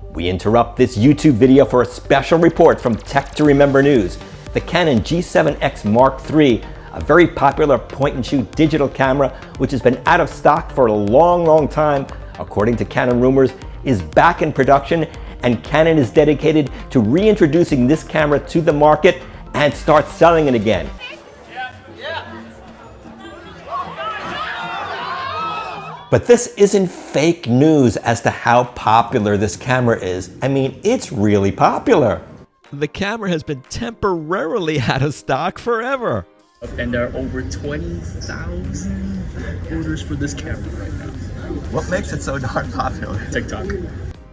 We interrupt this YouTube video for a special report from Tech to Remember News. The Canon G7X Mark III, a very popular point-and-shoot digital camera which has been out of stock for a long time, according to Canon rumors, is back in production, and Canon is dedicated to reintroducing this camera to the market and start selling it again. But this isn't fake news as to how popular this camera is. I mean, it's really popular. The camera has been temporarily out of stock forever. And there are over 20,000 orders for this camera right now. What makes it so darn popular? TikTok.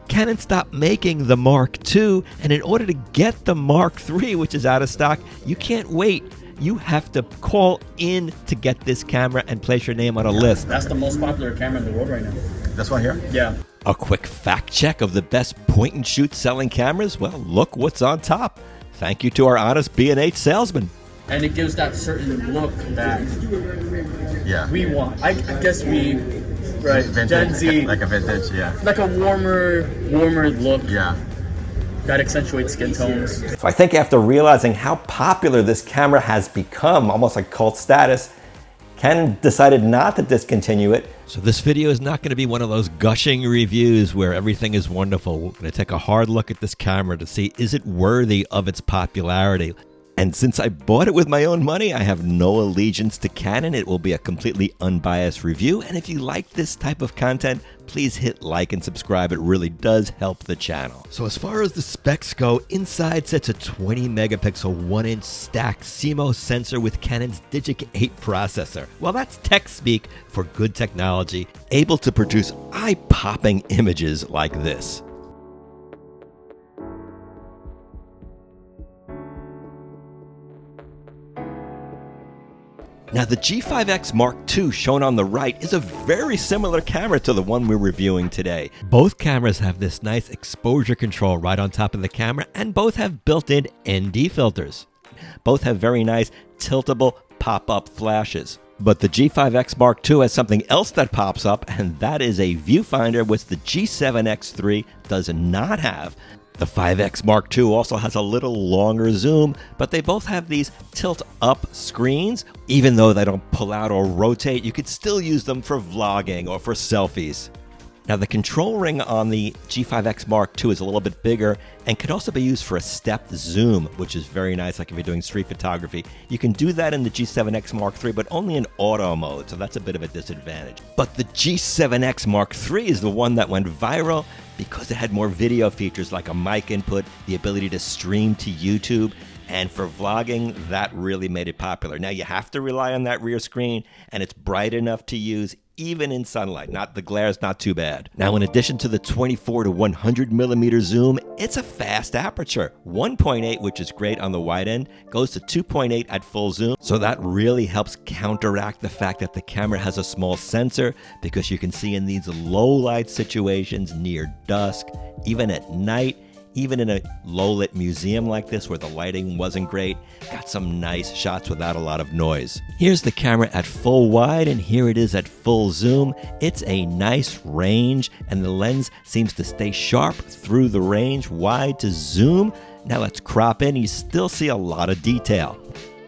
Canon stopped making the Mark II, and in order to get the Mark III, which is out of stock, you can't wait. You have to call in to get this camera and place your name on a list. That's the most popular camera in the world right now. This one here? Yeah. A quick fact check of the best point-and-shoot selling cameras? Well, look what's on top. Thank you to our honest B&H salesman. And it gives that certain look that we want. I guess we, right, vintage, Gen Z. like a vintage, yeah. Like a warmer look. Yeah. That accentuates skin tones. So I think after realizing how popular this camera has become, almost like cult status, Canon decided not to discontinue it. So this video is not going to be one of those gushing reviews where everything is wonderful. We're going to take a hard look at this camera to see, is it worthy of its popularity? And since I bought it with my own money, I have no allegiance to Canon. It will be a completely unbiased review. And if you like this type of content, please hit like and subscribe. It really does help the channel. So as far as the specs go, inside sits a 20 megapixel 1-inch stacked CMOS sensor with Canon's Digic 8 processor. Well, that's tech speak for good technology, able to produce eye-popping images like this. Now, the G7X Mark II shown on the right is a very similar camera to the one we're reviewing today. Both cameras have this nice exposure control right on top of the camera, and both have built-in ND filters. Both have very nice tiltable pop-up flashes. But the G7X Mark II has something else that pops up, and that is a viewfinder which the G7X III does not have. The 5X Mark II also has a little longer zoom, but they both have these tilt-up screens. Even though they don't pull out or rotate, you could still use them for vlogging or for selfies. Now, the control ring on the G7X Mark II is a little bit bigger and can also be used for a stepped zoom, which is very nice, like if you're doing street photography. You can do that in the G7X Mark III, but only in auto mode, so that's a bit of a disadvantage. But the G7X Mark III is the one that went viral because it had more video features like a mic input, the ability to stream to YouTube, and for vlogging, that really made it popular. Now, you have to rely on that rear screen, and it's bright enough to use even in sunlight. The glare is not too bad. Now, in addition to the 24 to 100 millimeter zoom, it's a fast aperture. 1.8, which is great on the wide end, goes to 2.8 at full zoom. So that really helps counteract the fact that the camera has a small sensor, because you can see in these low light situations near dusk, even at night, even in a low-lit museum like this where the lighting wasn't great, got some nice shots without a lot of noise. Here's the camera at full wide, and here it is at full zoom. It's a nice range, and the lens seems to stay sharp through the range, wide to zoom. Now let's crop in. You still see a lot of detail.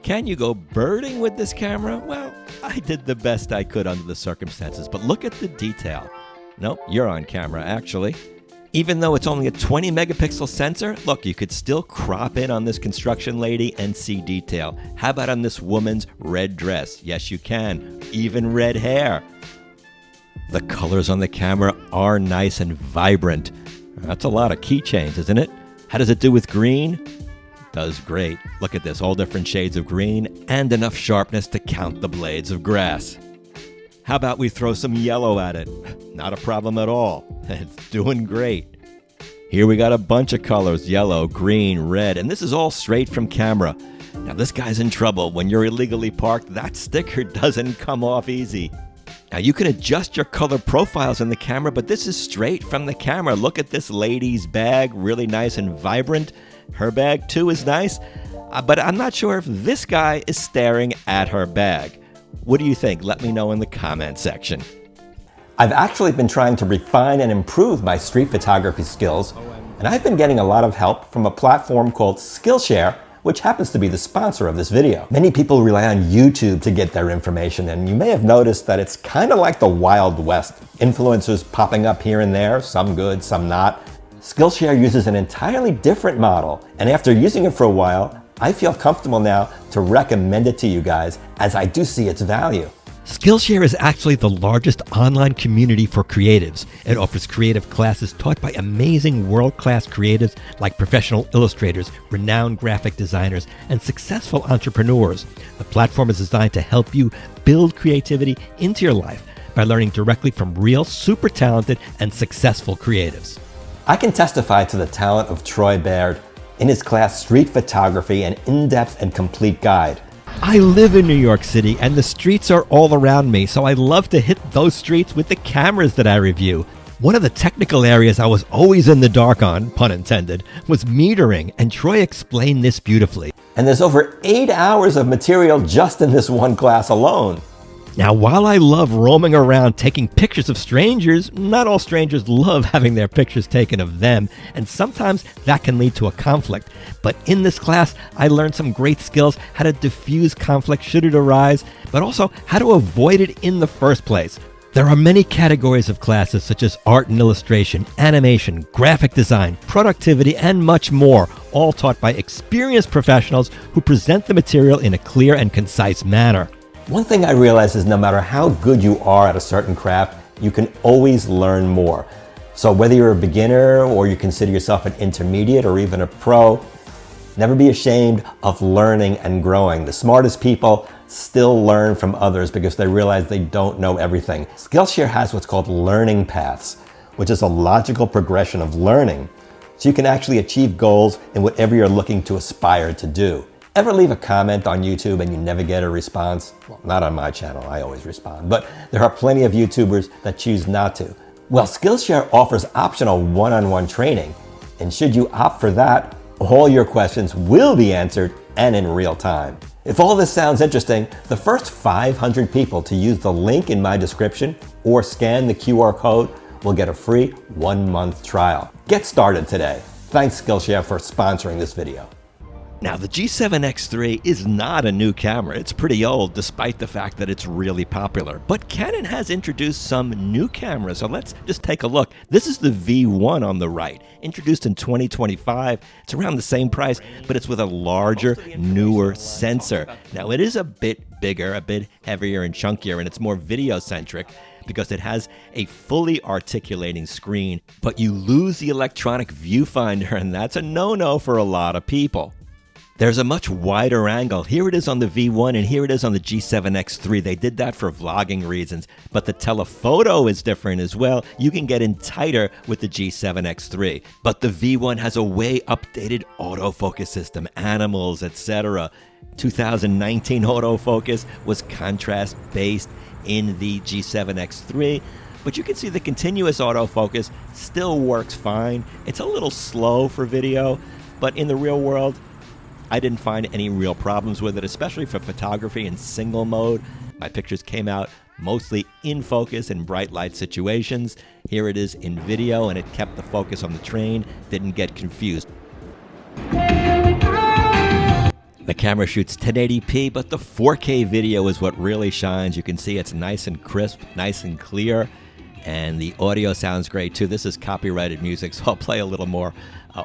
Can you go birding with this camera? Well, I did the best I could under the circumstances, but look at the detail. Nope, you're on camera, actually. Even though it's only a 20 megapixel sensor, look, you could still crop in on this construction lady and see detail. How about on this woman's red dress? Yes, you can. Even red hair. The colors on the camera are nice and vibrant. That's a lot of keychains, isn't it? How does it do with green? Does great. Look at this, all different shades of green and enough sharpness to count the blades of grass. How about we throw some yellow at it? Not a problem at all. It's doing great. Here we got a bunch of colors, yellow, green, red, and this is all straight from camera. Now this guy's in trouble. When you're illegally parked, that sticker doesn't come off easy. Now you can adjust your color profiles in the camera, but this is straight from the camera. Look at this lady's bag, really nice and vibrant. Her bag too is nice, but I'm not sure if this guy is staring at her bag. What do you think? Let me know in the comment section. I've actually been trying to refine and improve my street photography skills, and I've been getting a lot of help from a platform called Skillshare, which happens to be the sponsor of this video. Many people rely on YouTube to get their information, and you may have noticed that it's kind of like the Wild West. Influencers popping up here and there, some good, some not. Skillshare uses an entirely different model, and after using it for a while, I feel comfortable now to recommend it to you guys, as I do see its value. Skillshare is actually the largest online community for creatives. It offers creative classes taught by amazing world-class creatives like professional illustrators, renowned graphic designers, and successful entrepreneurs. The platform is designed to help you build creativity into your life by learning directly from real, super talented, and successful creatives. I can testify to the talent of Troy Baird in his class Street Photography, an in-depth and complete guide. I live in New York City and the streets are all around me, so I love to hit those streets with the cameras that I review. One of the technical areas I was always in the dark on, pun intended, was metering, and Troy explained this beautifully. And there's over 8 hours of material just in this one class alone. Now, while I love roaming around taking pictures of strangers, not all strangers love having their pictures taken of them, and sometimes that can lead to a conflict. But in this class, I learned some great skills, how to diffuse conflict should it arise, but also how to avoid it in the first place. There are many categories of classes such as art and illustration, animation, graphic design, productivity, and much more, all taught by experienced professionals who present the material in a clear and concise manner. One thing I realize is no matter how good you are at a certain craft, you can always learn more. So whether you're a beginner or you consider yourself an intermediate or even a pro, never be ashamed of learning and growing. The smartest people still learn from others because they realize they don't know everything. Skillshare has what's called learning paths, which is a logical progression of learning. So you can actually achieve goals in whatever you're looking to aspire to do. Ever leave a comment on YouTube and you never get a response? Well, not on my channel, I always respond, but there are plenty of YouTubers that choose not to. Well, Skillshare offers optional one-on-one training, and should you opt for that, all your questions will be answered and in real time. If all this sounds interesting, the first 500 people to use the link in my description or scan the QR code will get a free 1-month trial. Get started today. Thanks Skillshare for sponsoring this video. Now, the G7X III is not a new camera. It's pretty old, despite the fact that it's really popular. But Canon has introduced some new cameras, so let's just take a look. This is the V1 on the right, introduced in 2025. It's around the same price, but it's with a larger, newer sensor. Now, it is a bit bigger, a bit heavier and chunkier, and it's more video-centric because it has a fully articulating screen, but you lose the electronic viewfinder, and that's a no-no for a lot of people. There's a much wider angle. Here it is on the V1 and here it is on the G7X III. They did that for vlogging reasons, but the telephoto is different as well. You can get in tighter with the G7X III, but the V1 has a way updated autofocus system, animals, etc. 2019 autofocus was contrast-based in the G7X III, but you can see the continuous autofocus still works fine. It's a little slow for video, but in the real world, I didn't find any real problems with it, especially for photography in single mode. My pictures came out mostly in focus in bright light situations. Here it is in video, and it kept the focus on the train, didn't get confused. The camera shoots 1080p, but the 4K video is what really shines. You can see it's nice and crisp, nice and clear, and the audio sounds great too. This is copyrighted music, so I'll play a little more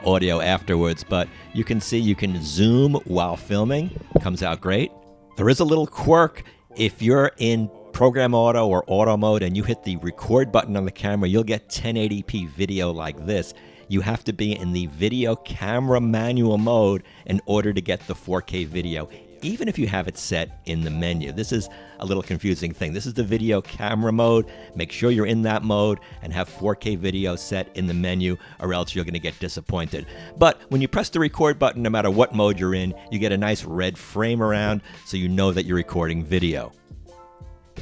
audio afterwards, but you can see you can zoom while filming. Comes out great. There is a little quirk. If you're in program auto or auto mode and you hit the record button on the camera, you'll get 1080p video like this. You have to be in the video camera manual mode in order to get the 4K video, even if you have it set in the menu. This is a little confusing thing. This is the video camera mode. Make sure you're in that mode and have 4K video set in the menu, or else you're going to get disappointed. But when you press the record button, no matter what mode you're in, you get a nice red frame around, so you know that you're recording video.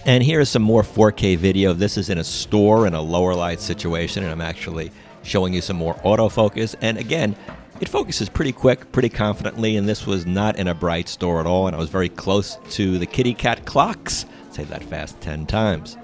And here is some more 4K video. This is in a store in a lower light situation, and I'm actually showing you some more autofocus. And again, it focuses pretty quick, pretty confidently, and this was not in a bright store at all, and I was very close to the kitty cat clocks. Say that fast 10 times.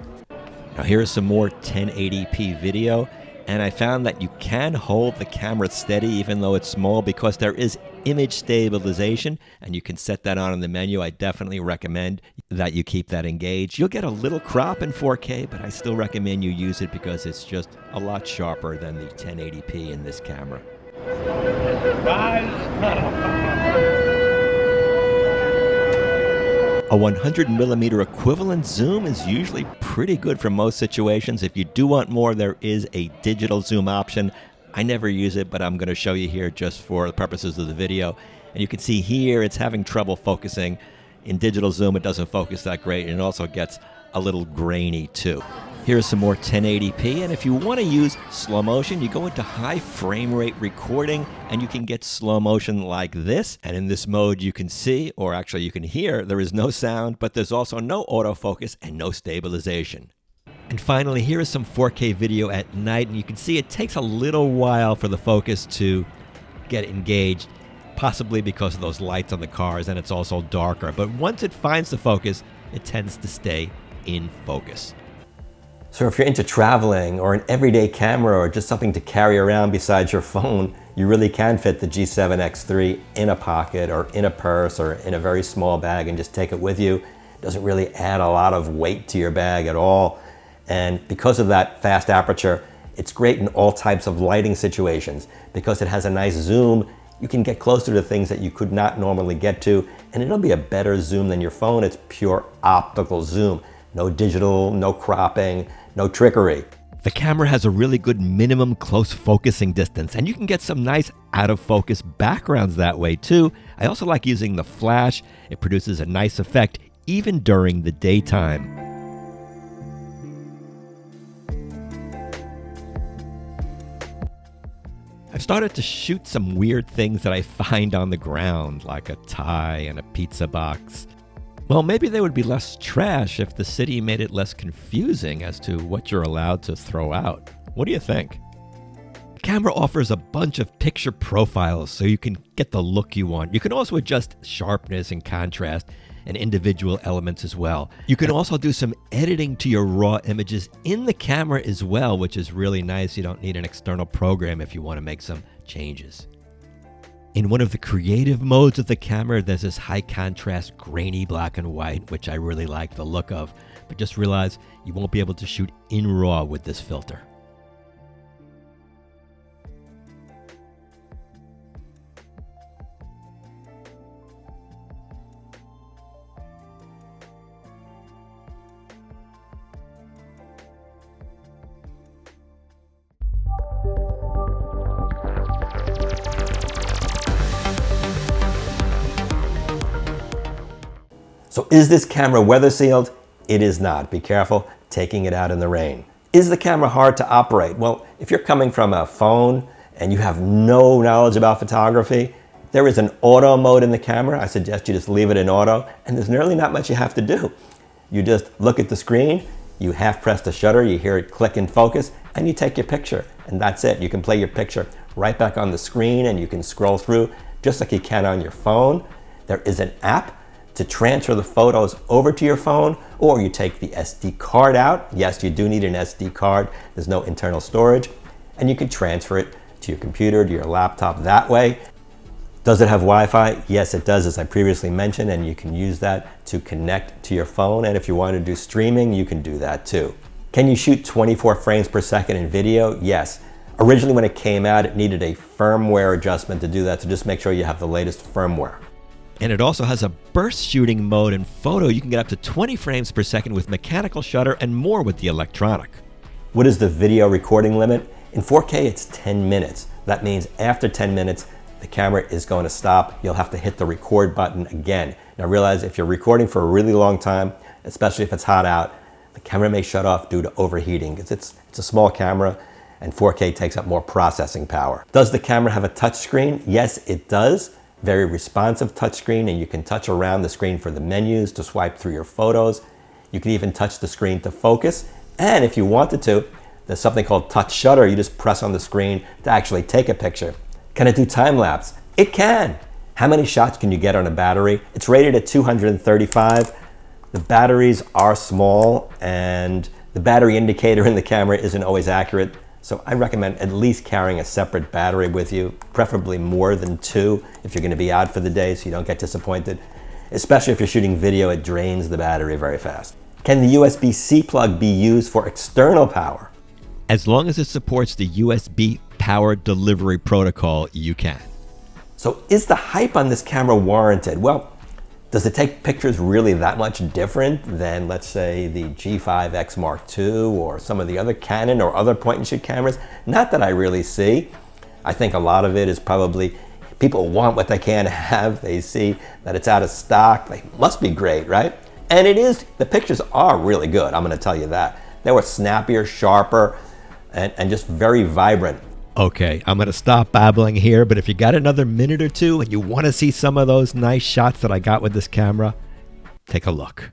Now here is some more 1080p video, and I found that you can hold the camera steady even though it's small because there is image stabilization, and you can set that on in the menu. I definitely recommend that you keep that engaged. You'll get a little crop in 4K, but I still recommend you use it because it's just a lot sharper than the 1080p in this camera. A 100mm equivalent zoom is usually pretty good for most situations. If you do want more, there is a digital zoom option. I never use it, but I'm going to show you here just for the purposes of the video. And you can see here it's having trouble focusing. In digital zoom, it doesn't focus that great, and it also gets a little grainy too. Here's some more 1080p, and if you want to use slow motion, you go into high frame rate recording, and you can get slow motion like this. And in this mode, you can see, or actually you can hear, there is no sound, but there's also no autofocus and no stabilization. And finally, here is some 4K video at night, and you can see it takes a little while for the focus to get engaged, possibly because of those lights on the cars, and it's also darker. But once it finds the focus, it tends to stay in focus. So if you're into traveling or an everyday camera or just something to carry around besides your phone, you really can fit the G7X III in a pocket or in a purse or in a very small bag and just take it with you. It doesn't really add a lot of weight to your bag at all. And because of that fast aperture, it's great in all types of lighting situations. Because it has a nice zoom, you can get closer to things that you could not normally get to, and it'll be a better zoom than your phone. It's pure optical zoom. No digital, no cropping, no trickery. The camera has a really good minimum close focusing distance, and you can get some nice out of focus backgrounds that way too. I also like using the flash. It produces a nice effect even during the daytime. I've started to shoot some weird things that I find on the ground, like a tie and a pizza box. Well, maybe they would be less trash if the city made it less confusing as to what you're allowed to throw out. What do you think? The camera offers a bunch of picture profiles so you can get the look you want. You can also adjust sharpness and contrast and individual elements as well. You can also do some editing to your raw images in the camera as well, which is really nice. You don't need an external program if you want to make some changes. In one of the creative modes of the camera, there's this high contrast grainy black and white, which I really like the look of, but just realize you won't be able to shoot in RAW with this filter. So is this camera weather sealed? It is not. Be careful taking it out in the rain. Is the camera hard to operate? Well, if you're coming from a phone and you have no knowledge about photography, there is an auto mode in the camera. I suggest you just leave it in auto, and there's nearly not much you have to do. You just look at the screen, you half press the shutter, you hear it click in focus, and you take your picture, and that's it. You can play your picture right back on the screen, and you can scroll through just like you can on your phone. There is an app to transfer the photos over to your phone, or you take the SD card out. Yes, you do need an SD card. There's no internal storage, and you can transfer it to your computer, to your laptop that way. Does it have Wi-Fi? Yes, it does, as I previously mentioned, and you can use that to connect to your phone. And if you want to do streaming, you can do that too. Can you shoot 24 frames per second in video? Yes. Originally, when it came out, it needed a firmware adjustment to do that, so just make sure you have the latest firmware. And it also has a burst shooting mode in photo. You can get up to 20 frames per second with mechanical shutter and more with the electronic. What is the video recording limit? In 4K, it's 10 minutes. That means after 10 minutes, the camera is going to stop. You'll have to hit the record button again. Now realize if you're recording for a really long time, especially if it's hot out, the camera may shut off due to overheating because it's a small camera and 4K takes up more processing power. Does the camera have a touch screen? Yes, it does. Very responsive touchscreen, and you can touch around the screen for the menus to swipe through your photos. You can even touch the screen to focus, and if you wanted to, there's something called touch shutter. You just press on the screen to actually take a picture. Can it do time lapse? It can. How many shots can you get on a battery? It's rated at 235. The batteries are small and The battery indicator in the camera isn't always accurate, so I recommend at least carrying a separate battery with you, preferably more than 2 if you're going to be out for the day so you don't get disappointed. Especially if you're shooting video, it drains the battery very fast. Can the USB-C plug be used for external power? As long as it supports the USB power delivery protocol, you can. So is the hype on this camera warranted? Well, does it take pictures really that much different than, let's say, the G7X Mark II or some of the other Canon or other point-and-shoot cameras? Not that I really see. I think a lot of it is probably people want what they can't have. They see that it's out of stock. They must be great, right? And it is. The pictures are really good, I'm going to tell you that. They were snappier, sharper, and just very vibrant. Okay, I'm going to stop babbling here, but if you got another minute or two and you want to see some of those nice shots that I got with this camera, take a look.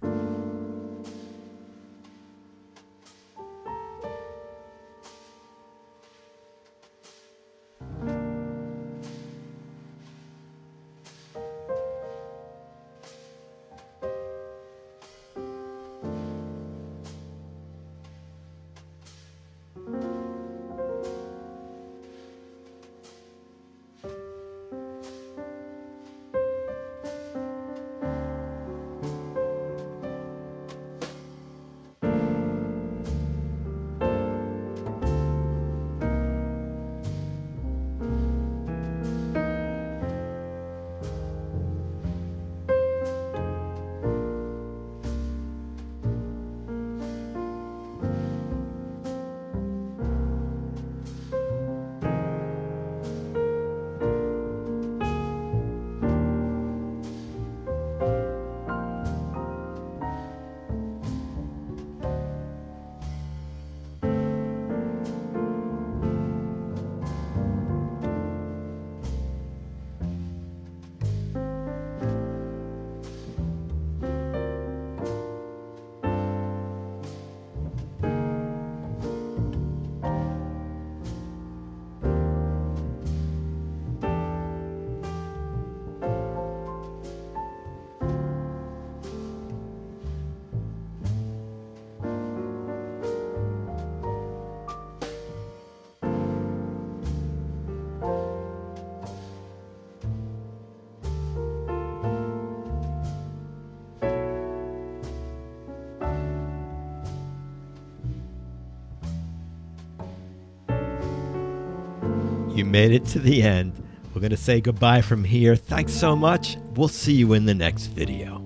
You made it to the end. We're going to say goodbye from here. Thanks so much. We'll see you in the next video.